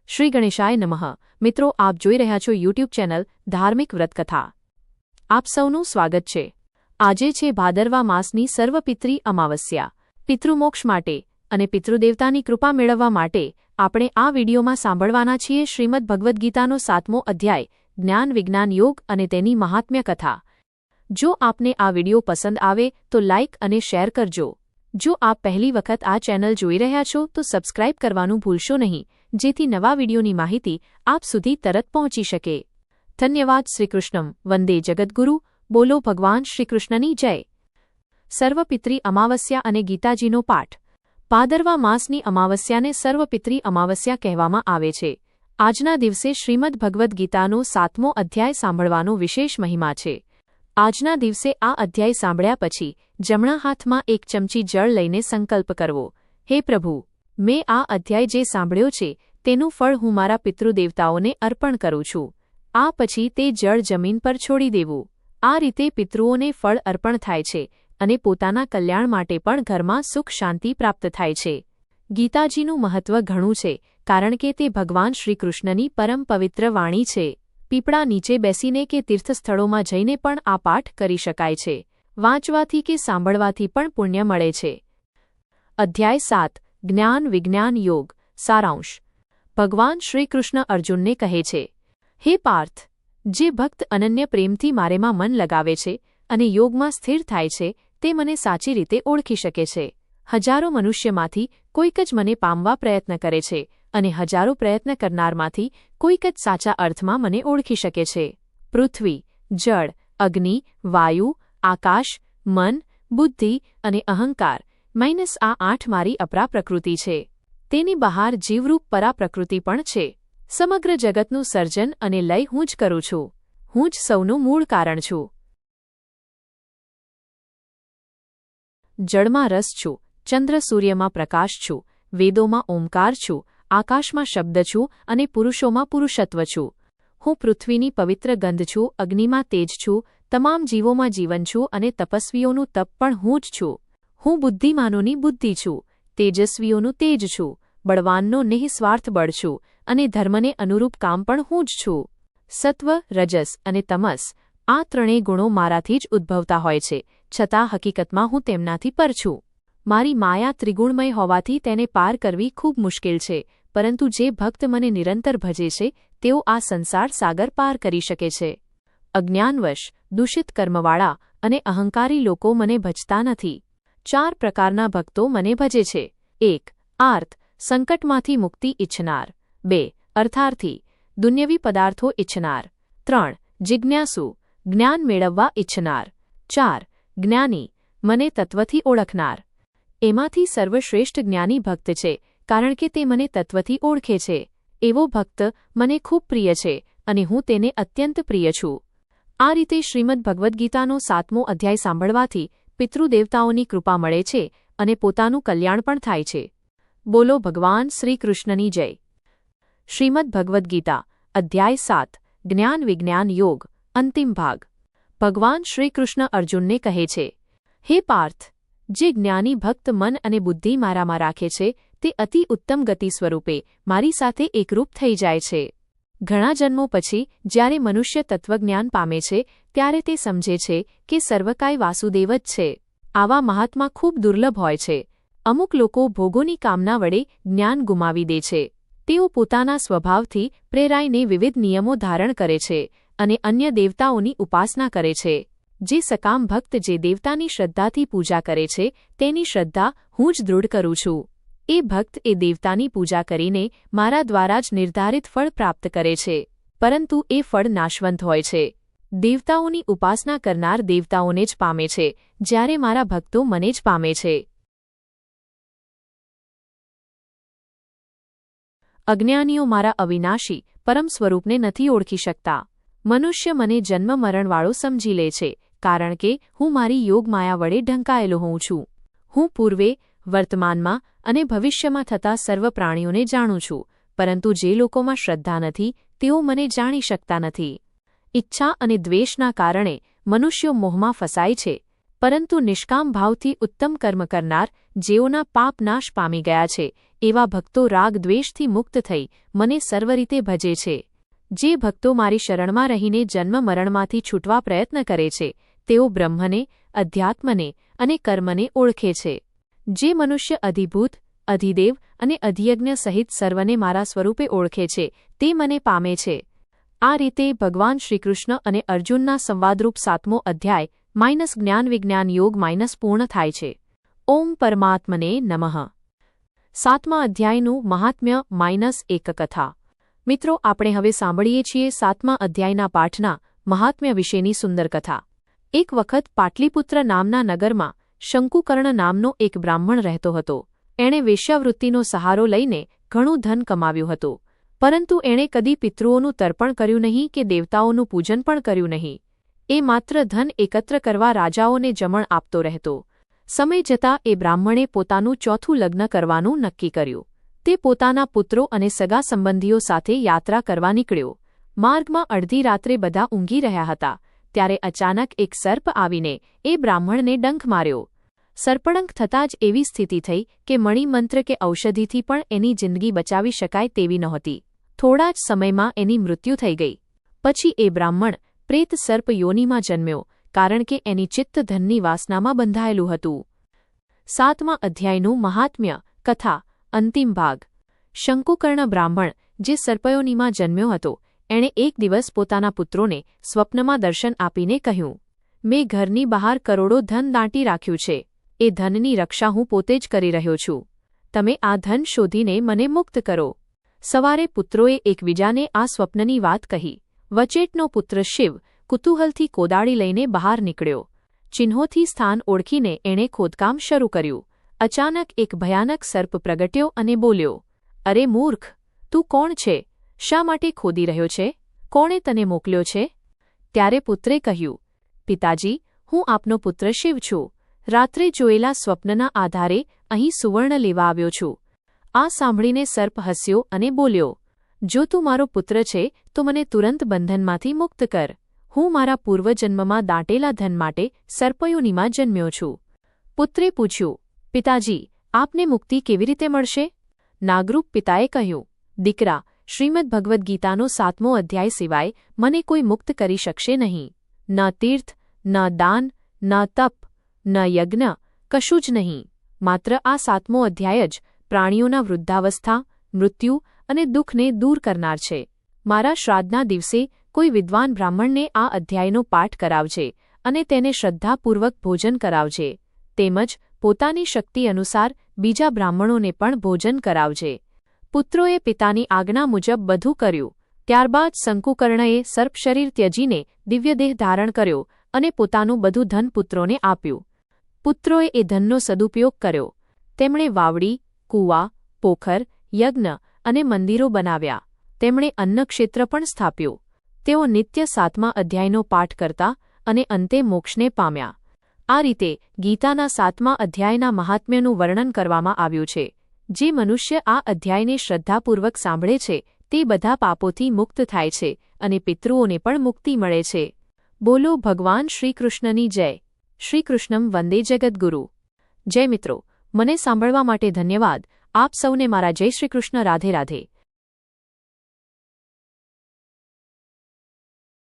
શ્રી ગણેશાય નમઃ। મિત્રો, આપ જોઈ રહ્યા છો યુટ્યુબ ચેનલ ધાર્મિક વ્રતકથા। આપ સૌનું સ્વાગત છે। આજે છે ભાદરવા માસની સર્વપિતૃ અમાવસ્યા। પિતૃમોક્ષ માટે અને પિતૃદેવતાની કૃપા મેળવવા માટે આપણે આ વિડીયોમાં સાંભળવાના છીએ શ્રીમદ ભગવદ્ ગીતાનો 7મો અધ્યાય જ્ઞાન વિજ્ઞાન યોગ અને તેની મહાત્મ્ય કથા। જો આપને આ વિડીયો પસંદ આવે તો લાઇક અને શેર કરજો। જો આપ પહેલી વખત આ ચેનલ જોઈ રહ્યા છો તો સબસ્ક્રાઇબ કરવાનું ભૂલશો નહીં, જેથી નવા વિડીયોની માહિતી આપ સુધી તરત પહોંચી શકે। ધન્યવાદ। શ્રીકૃષ્ણમ વંદે જગદ્ગુરુ। બોલો ભગવાન શ્રીકૃષ્ણની જય। સર્વપિતૃ અમાવસ્યા અને ગીતાજીનો પાઠ। ભાદરવા માસની અમાવસ્યાને સર્વપિતૃ અમાવસ્યા કહેવામાં આવે છે। આજના દિવસે શ્રીમદ ભગવદ્ ગીતાનો 7મો અધ્યાય સાંભળવાનો વિશેષ મહિમા છે। આજના દિવસે આ અધ્યાય સાંભળ્યા પછી જમણા હાથમાં એક ચમચી જળ લઈને સંકલ્પ કરવો, હે પ્રભુ, મેં આ અધ્યાય જે સાંભળ્યો છે તેનું ફળ હું મારા પિતૃદેવતાઓને અર્પણ કરું છું। આ પછી તે જળ જમીન પર છોડી દેવું। આ રીતે પિતૃઓને ફળ અર્પણ થાય છે અને પોતાના કલ્યાણ માટે પણ ઘરમાં સુખ શાંતિ પ્રાપ્ત થાય છે। ગીતાજીનું મહત્વ ઘણું છે, કારણ કે તે ભગવાન શ્રીકૃષ્ણની પરમ પવિત્ર વાણી છે। પીપળા નીચે બેસીને કે તીર્થસ્થળોમાં જઈને પણ આ પાઠ કરી શકાય છે। વાંચવાથી કે સાંભળવાથી પણ પુણ્ય મળે છે। અધ્યાય 7 જ્ઞાન વિજ્ઞાન યોગ। સારાંશ। ભગવાન શ્રીકૃષ્ણ અર્જુનને કહે છે, હે પાર્થ, જે ભક્ત અનન્ય પ્રેમથી મારેમાં મન લગાવે છે અને યોગમાં સ્થિર થાય છે તે મને સાચી રીતે ઓળખી શકે છે। હજારો મનુષ્યમાંથી કોઈક જ મને પામવા પ્રયત્ન કરે છે અને હજારો પ્રયત્ન કરનારમાંથી કોઈક જ સાચા અર્થમાં મને ઓળખી શકે છે। પૃથ્વી, જળ, અગ્નિ, વાયુ, આકાશ, મન, બુદ્ધિ અને અહંકાર માઇનસ આ 8 મારી અપરા પ્રકૃતિ છે। તેની બહાર જીવરૂપ પરા પ્રકૃતિ પણ છે। સમગ્ર જગતનું સર્જન અને લય હું જ કરું છું। હું જ સૌનું મૂળ કારણ છું। જળમાં રસ છું, ચંદ્ર સૂર્યમાં પ્રકાશ છું, વેદોમાં ઓમકાર છું, આકાશમાં શબ્દ છું અને પુરુષોમાં પુરુષત્વ છું। હું પૃથ્વીની પવિત્ર ગંધ છું, અગ્નિમાં તેજ છું, તમામ જીવોમાં જીવન છું અને તપસ્વીઓનું તપ પણ હું જ છું। હું બુદ્ધિમાનોની બુદ્ધિ છું, તેજસ્વીઓનું તેજ છું, બળવાનનો નિઃસ્વાર્થ બળ છું અને ધર્મને અનુરૂપ કામ પણ હું જ છું। સત્વ, રજસ અને તમસ આ ત્રણેય ગુણો મારાથી જ ઉદ્ભવતા હોય છે, છતાં હકીકતમાં હું તેમનાથી પર છું। મારી માયા ત્રિગુણમય હોવાથી તેને પાર કરવી ખૂબ મુશ્કેલ છે, પરંતુ જે ભક્ત મને નિરંતર ભજે છે તેઓ આ સંસાર સાગર પાર કરી શકે છે। અજ્ઞાનવશ, દૂષિત કર્મવાળા અને અહંકારી લોકો મને ભજતા નથી। 4 પ્રકારના ભક્તો મને ભજે છે। 1. આર્ત, સંકટમાંથી મુક્તિ ઇચ્છનાર। 2. અર્થાર્થી, દુન્યવી પદાર્થો ઇચ્છનાર। 3. જિજ્ઞાસુ, જ્ઞાન મેળવવા ઇચ્છનાર। 4. જ્ઞાની, મને તત્વથી ઓળખનાર। એમાંથી સર્વશ્રેષ્ઠ જ્ઞાની ભક્ત છે, કારણ કે તે મને તત્વથી ઓળખે છે। એવો ભક્ત મને ખૂબ પ્રિય છે અને હું તેને અત્યંત પ્રિય છું। આ રીતે શ્રીમદ ભગવદ્ ગીતાનો 7મો અધ્યાય સાંભળવાથી પિતૃદેવતાઓની કૃપા મળે છે અને પોતાનું કલ્યાણ પણ થાય છે। બોલો ભગવાન શ્રીકૃષ્ણની જય। શ્રીમદ ભગવદ્ ગીતા અધ્યાય 7 જ્ઞાન વિજ્ઞાન યોગ। અંતિમ ભાગ। ભગવાન શ્રીકૃષ્ણ અર્જુનને કહે છે, હે પાર્થ, જે જ્ઞાની ભક્ત મન અને બુદ્ધિ મારામાં રાખે છે તે અતિ ઉત્તમ ગતિ સ્વરૂપે મારી સાથે એકરૂપ થઈ જાય છે। ઘણા જન્મો પછી જ્યારે મનુષ્ય તત્વજ્ઞાન પામે છે ત્યારે તે સમજે છે કે સર્વકાય વાસુદેવ જ છે। આવા મહાત્મા ખૂબ દુર્લભ હોય છે। અમુક લોકો ભોગોની કામના વડે જ્ઞાન ગુમાવી દે છે। તેઓ પોતાના સ્વભાવથી પ્રેરાઈને વિવિધ નિયમો ધારણ કરે છે અને અન્ય દેવતાઓની ઉપાસના કરે છે। જે સકામ ભક્ત જે દેવતાની શ્રદ્ધાથી પૂજા કરે છે તેની શ્રદ્ધા હું જ દૃઢ કરું છું। એ ભક્ત એ દેવતાની પૂજા કરીને મારા દ્વારા જ નિર્ધારિત ફળ પ્રાપ્ત કરે છે, પરંતુ એ ફળ નાશવંત હોય છે। દેવતાઓની ઉપાસના કરનાર દેવતાઓને જ પામે છે, જ્યારે મારા ભક્તો મને જ પામે છે। અજ્ઞાનીઓ મારા અવિનાશી પરમ સ્વરૂપને નથી ઓળખી શકતા। મનુષ્ય મને જન્મ મરણવાળો સમજી લે છે, કારણ કે હું મારી યોગમાયા વડે ઢંકાયેલો હોઉં છું। હું પૂર્વે, વર્તમાનમાં અને ભવિષ્યમાં થતા સર્વ પ્રાણીઓને જાણું છું, પરંતુ જે લોકોમાં શ્રદ્ધા નથી તેઓ મને જાણી શકતા નથી। ઈચ્છા અને દ્વેષના કારણે મનુષ્યો મોહમાં ફસાય છે, પરંતુ નિષ્કામ ભાવથી ઉત્તમ કર્મ કરનાર, જેઓના પાપ નાશ પામી ગયા છે, એવા ભક્તો રાગ દ્વેષથી મુક્ત થઈ મને સર્વ રીતે ભજે છે. જે ભક્તો મારી શરણમાં રહીને જન્મ મરણમાંથી છૂટવા પ્રયત્ન કરે છે, તેઓ બ્રહ્મને, અધ્યાત્મને અને કર્મને ઓળખે છે. જે મનુષ્ય અધિભૂત, અધિદેવ અને અધિયજ્ઞ સહિત સર્વને મારા સ્વરૂપે ઓળખે છે, તે મને પામે છે. આ રીતે ભગવાન શ્રીકૃષ્ણ અને અર્જુનના સંવાદરૂપ 7મો અધ્યાય જ્ઞાન વિજ્ઞાન યોગ પૂર્ણ થાય છે. ઓમ પરમાત્મને નમઃ. 7મા અધ્યાયનું મહાત્મ્ય -1 કથા. મિત્રો, આપણે હવે સાંભળીએ છીએ 7મા અધ્યાયના પાઠના મહાત્મ્ય વિશેની સુંદર કથા. એક વખત પાટલીપુત્ર નામના નગરમાં શંકુકર્ણ નામનો એક બ્રાહ્મણ રહેતો હતો. એણે વેશ્યાવૃત્તિનો સહારો લઈને ઘણું ધન કમાવ્યું હતું, પરંતુ એણે કદી પિતૃઓનું તર્પણ કર્યું નહીં કે દેવતાઓનું પૂજન પણ કર્યું નહીં. એ માત્ર ધન એકત્ર કરવા રાજાઓને જમણ આપતો રહેતો. સમય જતાં એ બ્રાહ્મણે પોતાનું ચોથું લગ્ન કરવાનું નક્કી કર્યું. તે પોતાના પુત્રો અને સગા સંબંધીઓ સાથે યાત્રા કરવા નીકળ્યો. માર્ગમાં અડધી રાત્રે બધા ઊંઘી રહ્યા હતા, ત્યારે અચાનક એક સર્પ આવીને એ બ્રાહ્મણને ડંખ માર્યો. સર્પડંખ થતાં જ એવી સ્થિતિ થઈ કે મણિમંત્ર કે ઔષધિથી પણ એની જિંદગી બચાવી શકાય તેવી નહોતી. થોડા જ સમયમાં એની મૃત્યુ થઈ ગઈ. પછી એ બ્રાહ્મણ પ્રેત સર્પ યોનિમાં જન્મ્યો, કારણ કે એની ચિત્ત ધનની વાસનામાં બંધાયેલું હતું. 7મા અધ્યાયનું મહાત્મ્ય કથા અંતિમ ભાગ. શંકુકર્ણ બ્રાહ્મણ, જે સર્પયોનિમાં જન્મ્યો હતો, એણે એક દિવસ પોતાના પુત્રોને સ્વપ્નમાં દર્શન આપીને કહ્યું, મેં ઘરની બહાર કરોડો ધન દાંટી રાખ્યું છે. એ ધનની રક્ષા હું પોતે જ કરી રહ્યો છું. તમે આ ધન શોધીને મને મુક્ત કરો. સવારે પુત્રોએ એકબીજાને આ સ્વપ્નની વાત કહી. વચેટનો પુત્ર શિવ કુતૂહલથી કોદાળી લઈને બહાર નીકળ્યો. ચિહ્નોથી સ્થાન ઓળખીને એણે ખોદકામ શરૂ કર્યું. અચાનક એક ભયાનક સર્પ પ્રગટ્યો અને બોલ્યો, અરે મૂર્ખ, તું કોણ છે? શા માટે ખોદી રહ્યો છે? કોણે તને મોકલ્યો છે? ત્યારે પુત્રે કહ્યું, પિતાજી, હું આપનો પુત્ર શિવ છું. રાત્રે જોયેલા સ્વપ્નના આધારે અહીં સુવર્ણ લેવા આવ્યો છું. આ સાંભળીને સર્પ હસ્યો અને બોલ્યો, જો તું મારો પુત્ર છે તો મને તુરંત બંધનમાંથી મુક્ત કર. હું મારા પૂર્વજન્મમાં દાંટેલા ધન માટે સર્પયોનિમાં જન્મ્યો છું. પુત્રે પૂછ્યું, પિતાજી, આપને મુક્તિ કેવી રીતે મળશે? નાગરૂપ પિતાએ કહ્યું, દીકરા, શ્રીમદ ભગવદ્ ગીતાનો 7મો અધ્યાય સિવાય મને કોઈ મુક્ત કરી શકશે નહીં. ન તીર્થ, ન દાન, ન તપ, ન યજ્ઞ, કશું જ નહીં. માત્ર આ 7મો અધ્યાય જ પ્રાણીઓના વૃદ્ધાવસ્થા, મૃત્યુ અને દુઃખને દૂર કરનાર છે. મારા શ્રાદ્ધના દિવસે કોઈ વિદ્વાન બ્રાહ્મણને આ અધ્યાયનો પાઠ કરાવજે અને તેને શ્રદ્ધાપૂર્વક ભોજન કરાવજે. તેમજ પોતાની શક્તિ અનુસાર બીજા બ્રાહ્મણોને પણ ભોજન કરાવજે. પુત્રોએ પિતાની આજ્ઞા મુજબ બધું કર્યું. ત્યારબાદ શંકુકર્ણએ સર્પ શરીર ત્યજીને દિવ્યદેહ ધારણ કર્યો અને પોતાનું બધું ધન પુત્રોને આપ્યું. પુત્રોએ એ ધનનો સદુપયોગ કર્યો. તેમણે વાવડી, કૂવા, પોખર, યજ્ઞ અને મંદિરો બનાવ્યા. તેમણે અન્નક્ષેત્ર પણ સ્થાપ્યું. તેઓ નિત્ય 7મા અધ્યાયનો પાઠ કરતા અને અંતે મોક્ષને પામ્યા. આ રીતે ગીતાના 7મા અધ્યાયના મહાત્મ્યનું વર્ણન કરવામાં આવ્યું છે. જે મનુષ્ય આ અધ્યાયને શ્રદ્ધાપૂર્વક સાંભળે છે, તે બધા પાપોથી મુક્ત થાય છે અને પિતૃઓને પણ મુક્તિ મળે છે. બોલો ભગવાન શ્રીકૃષ્ણની જય. શ્રીકૃષ્ણમ વંદે જગદ્ગુરુ. જય મિત્રો, મને સાંભળવા માટે ધન્યવાદ. આપ સૌને મારા જય શ્રીકૃષ્ણ. રાધે રાધે.